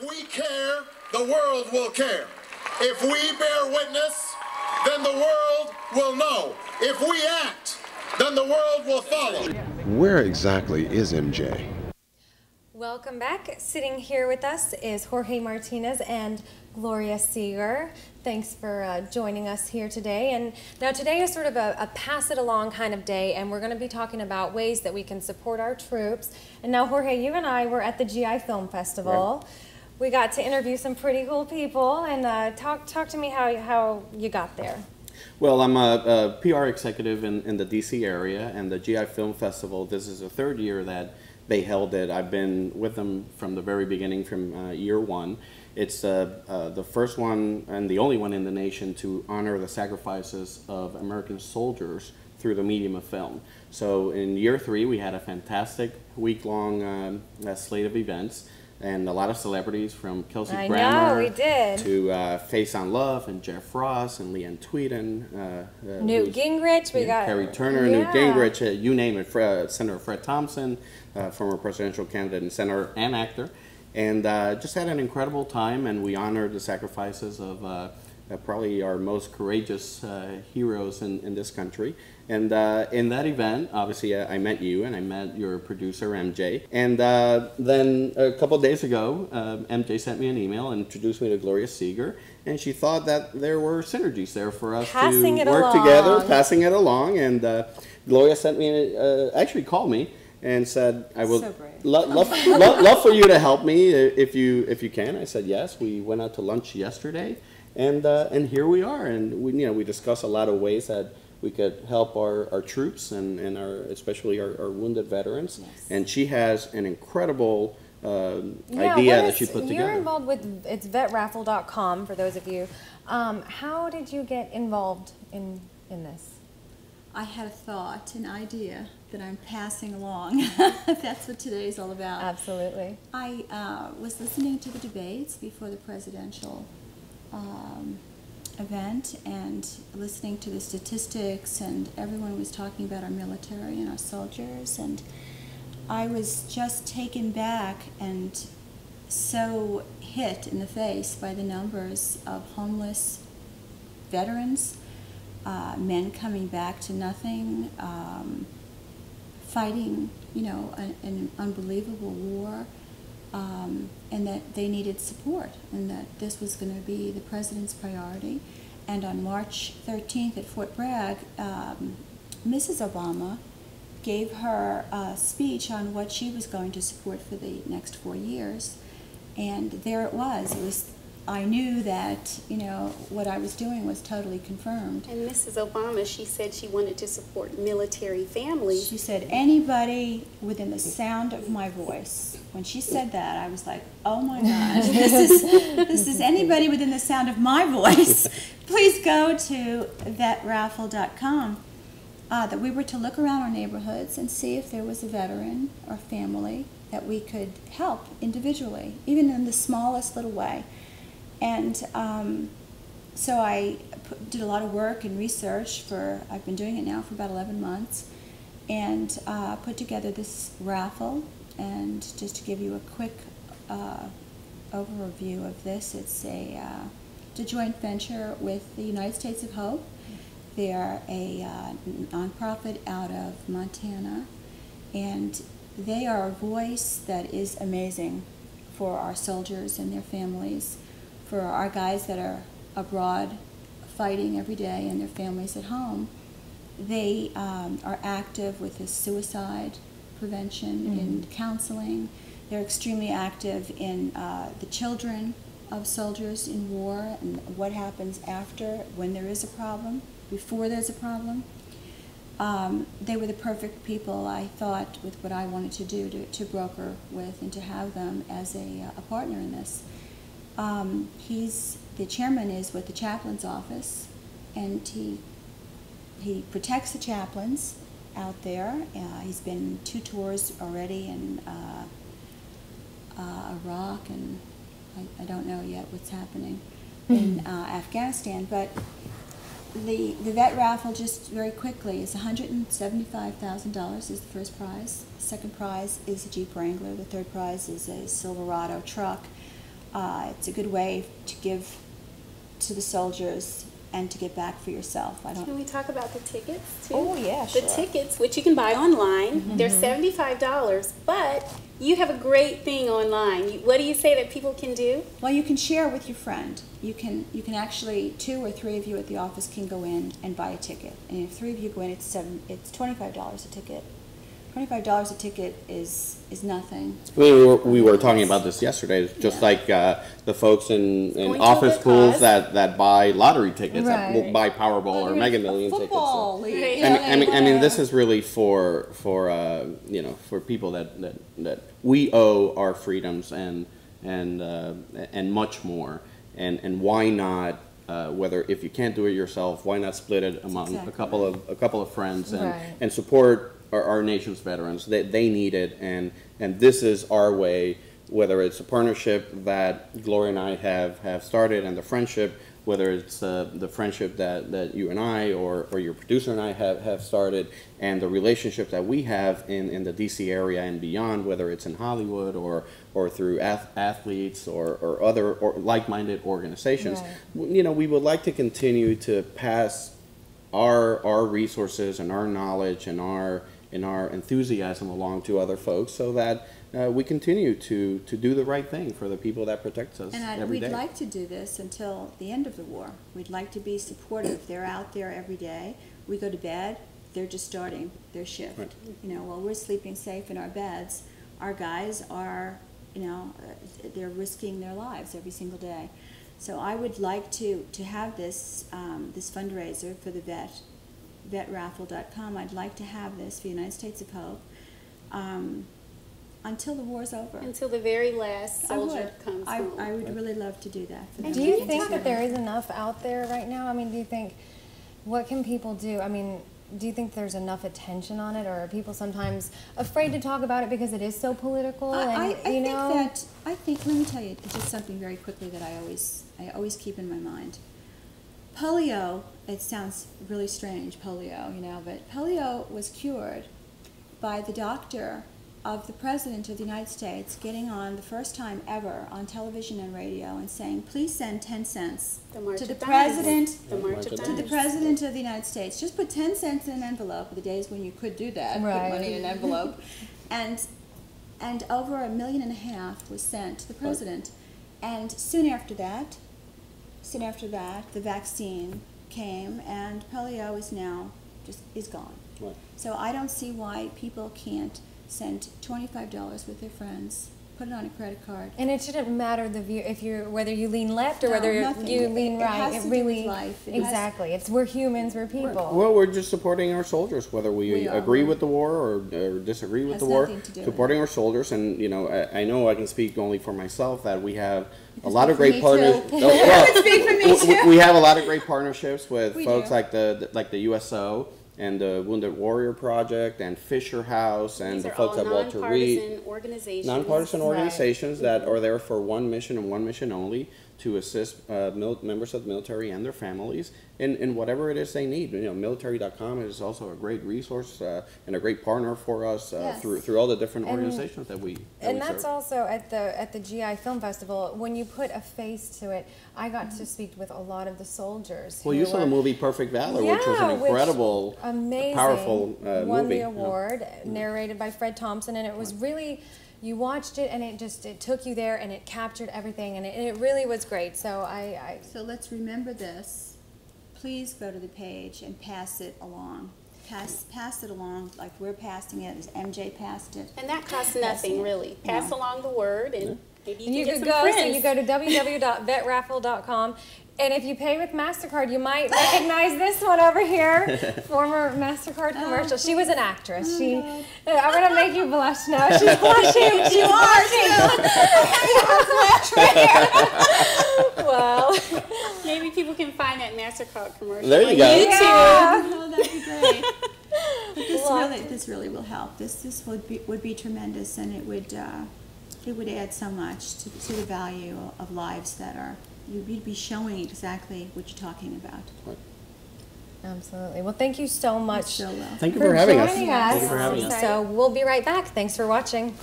we care, the world will care. If we bear witness, then the world will know. If we act, then the world will follow. Where exactly is MJ? Welcome back. Sitting here with us is Jorge Martinez and Gloria Seeger. Thanks for joining us here today. And now today is sort of a pass it along kind of day, and we're going to be talking about ways that we can support our troops. And now, Jorge, you and I were at the GI Film Festival. Right. We got to interview some pretty cool people, and talk to me how you got there. Well, I'm a PR executive in the DC area, and the GI Film Festival, this is the third year that they held it. I've been with them from the very beginning, from year one. It's the first one and the only one in the nation to honor the sacrifices of American soldiers through the medium of film. So in year three, we had a fantastic week-long slate of events, and a lot of celebrities from Kelsey Grammer to Face on Love and Jeff Ross and Leanne Tweeden, Newt Gingrich, we got Carrie Turner, Newt Gingrich, you name it, Senator Fred Thompson, former presidential candidate and senator and actor, and just had an incredible time. And we honored the sacrifices of probably our most courageous heroes in this country. And in that event, obviously, I met you, and I met your producer, MJ. And then a couple of days ago, MJ sent me an email and introduced me to Gloria Seeger. And she thought that there were synergies there for us to work together, passing it along. And Gloria sent me, actually called me and said, "I would love for you to help me if you can." I said yes. We went out to lunch yesterday, and here we are. And we discussed a lot of ways that we could help our troops and especially our wounded veterans. Yes. And she has an incredible idea that she put together. You're involved with, it's VetRaffle.com for those of you. How did you get involved in this? I had a thought, an idea that I'm passing along. That's what today is all about. Absolutely. I was listening to the debates before the presidential event and listening to the statistics, and everyone was talking about our military and our soldiers, and I was just taken back and so hit in the face by the numbers of homeless veterans, men coming back to nothing, fighting, an unbelievable war, and that they needed support, and that this was going to be the president's priority. And on March 13th at Fort Bragg, Mrs. Obama gave her speech on what she was going to support for the next 4 years, and there it was. I knew that, what I was doing was totally confirmed. And Mrs. Obama, she said she wanted to support military families. She said, anybody within the sound of my voice. When she said that, I was like, oh my gosh, this is anybody within the sound of my voice. Please go to VetRaffle.com. That we were to look around our neighborhoods and see if there was a veteran or family that we could help individually, even in the smallest little way. And so I did a lot of work and research I've been doing it now for about 11 months, and put together this raffle. And just to give you a quick overview of this, it's a joint venture with the United States of Hope. They are a nonprofit out of Montana, and they are a voice that is amazing for our soldiers and their families, for our guys that are abroad fighting every day and their families at home. They are active with the suicide prevention and counseling. They're extremely active in the children of soldiers in war and what happens after, when there is a problem, before there's a problem. They were the perfect people, I thought, with what I wanted to do, to broker with and to have them as a partner in this. The chairman is with the chaplain's office, and he protects the chaplains out there. He's been 2 tours already in Iraq, and I don't know yet what's happening in Afghanistan. But the vet raffle, just very quickly, is $175,000 is the first prize. The second prize is a Jeep Wrangler. The third prize is a Silverado truck. It's a good way to give to the soldiers and to get back for yourself. Can we talk about the tickets too? Oh, yeah, sure. The tickets, which you can buy online, they're $75, but you have a great thing online. What do you say that people can do? Well, you can share with your friend. You can actually, 2 or 3 of you at the office can go in and buy a ticket. And if 3 of you go in, it's $25 a ticket. $25 a ticket is nothing. We were talking about this yesterday. It's just like the folks in office pools that buy lottery tickets, that will buy Powerball or Mega Million tickets. League. I mean, this is really for people that we owe our freedoms and much more. And why not? Whether if you can't do it yourself, why not split it among a couple of friends and support our nation's veterans. They need it, and this is our way, whether it's a partnership that Gloria and I have started, and the friendship, whether it's the friendship that you and I or your producer and I have started, and the relationship that we have in the DC area and beyond, whether it's in Hollywood or through athletes or other like-minded organizations. You know, we would like to continue to pass our resources and our knowledge and our enthusiasm along to other folks, so that we continue to do the right thing for the people that protect us every day. We'd like to do this until the end of the war. We'd like to be supportive. They're out there every day. We go to bed, they're just starting their shift. Right. You know, while we're sleeping safe in our beds, our guys are, they're risking their lives every single day. So I would like to have this this fundraiser for the VetRaffle.com. I'd like to have this for the United States of Hope until the war's over. Until the very last soldier comes home. I would really love to do that for them. Do you think that there is enough out there right now? I mean, do you think, what can people do? I mean, do you think there's enough attention on it, or are people sometimes afraid to talk about it because it is so political? I think, let me tell you just something very quickly that I always keep in my mind. Polio, it sounds really strange, polio, but polio was cured by the doctor of the President of the United States getting on the first time ever on television and radio and saying, please send 10 cents to the President of the United States. Just put 10 cents in an envelope, the days when you could do that, put money in an envelope. And over $1.5 million was sent to the President. And soon after that, the vaccine came, and polio is now is gone. Right. So I don't see why people can't send $25 with their friends, put it on a credit card. And it shouldn't matter whether you lean left or whether you lean right. It really do with life. Exactly. We're humans. We're people. Well, we're just supporting our soldiers, whether we agree with the war or disagree with the war. Supporting our soldiers, and I know I can speak only for myself that we have a lot of great partners. We have a lot of great partnerships with folks like the USO and the Wounded Warrior Project and Fisher House and the folks at Walter Reed. Nonpartisan organizations that are there for one mission and one mission only, to assist members of the military and their families in whatever it is they need. Military.com is also a great resource and a great partner for us through all the different organizations that we And that's also at the GI Film Festival, when you put a face to it. I got to speak with a lot of the soldiers. Well, you saw the movie Perfect Valor, which was an incredible, powerful movie. Won the award, narrated by Fred Thompson, and it was really. You watched it, and it took you there, and it captured everything, and it really was great. So So let's remember this. Please go to the page and pass it along. Pass it along like we're passing it, as MJ passed it. And that costs nothing, really. Pass along the word, and maybe you can get some friends. friends. So you go to www.vetraffle.com. And if you pay with MasterCard, you might recognize this one over here, former MasterCard commercial. She was an actress. I'm going to make you blush now. She's blushing. She's blushing. Well, maybe people can find that MasterCard commercial. There you go. YouTube. Yeah. Oh, that'd be great. But this really will help. This would be tremendous, and it would add so much to the value of lives that are. You'd be showing exactly what you're talking about. Right. Absolutely. Well, thank you so much. Thank you for having us. Thank you for having us. So we'll be right back. Thanks for watching.